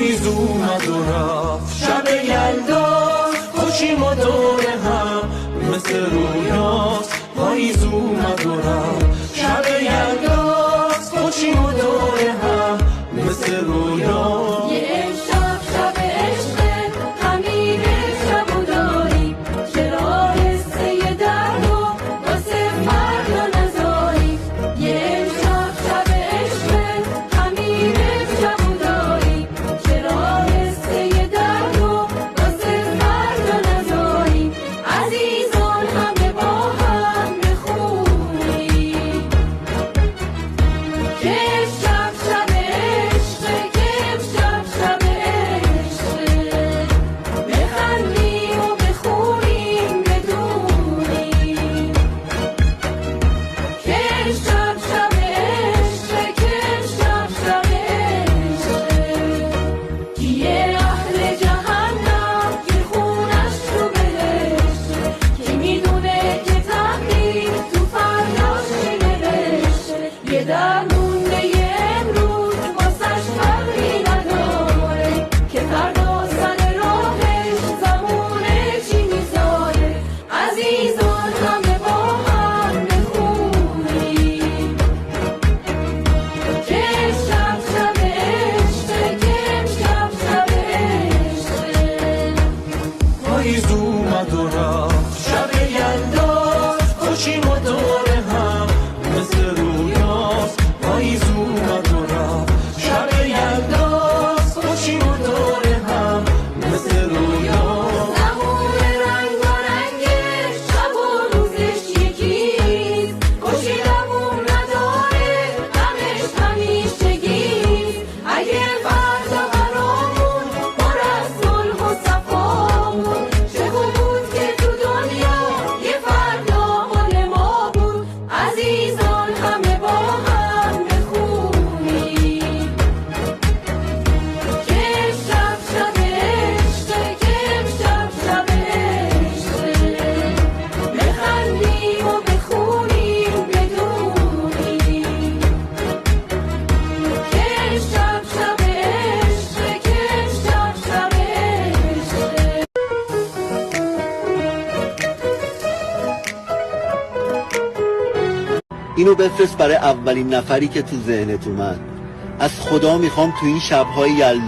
پاییز اومد و رفت، شب یلدا خوشیم و دور هم مثل رویاست. پاییز اومد و رفت، شب یلدا خوشیم و دور هم مثل رویاست. یه امشب شب عشقه، همین شب و داری، چرا حسه درد و واسه فردا نذاری. یه امشب شب عشقه، همین شب و داری، چرا حسه درد و واسه فردا نذاری. عزیزان همه با هم بخونیم که امشب شب عشقه، که امشب شب عشقه. بخندیم و بخونیم بدونیم که امشب شب عشقه، که امشب شب عشقه. کیه اهل جهنم که خونش تو بهشته، که میدونه که تقدیر تو فرداش چی نوشته. یه درمونده یه امروز واسش فرقی نداره، که فردا سر راهش زمونه چی میذاره. عزیزان همه با هم بخونیم که امشب شب عشقه، که امشب شب عشقه. پاییز اومد و رفت، شب یلدا خوشیم و دور هم مثل رویاست. پاییز اومد و رفت، شب یلدا خوشیم و دور هم مثل رویاست. زمون رنگارنگش شب و روزش یکیست، خوشی دووم نداره غمش همیشگیست. اگه فردا برامون پر از صلح و صفا بود، چه خوب بود که تو دنیا یه فردا حال ما بود. عزیزان همه با هم بخونیم که امشب شب عشقه، که امشب شب عشقه. بخندیم و بخونیم بدونیم که امشب شب عشقه، که امشب شب عشقه. اینو بفرست برای اولین نفری که تو ذهنت اومد. از خدا میخوام تو این شب‌های یلدا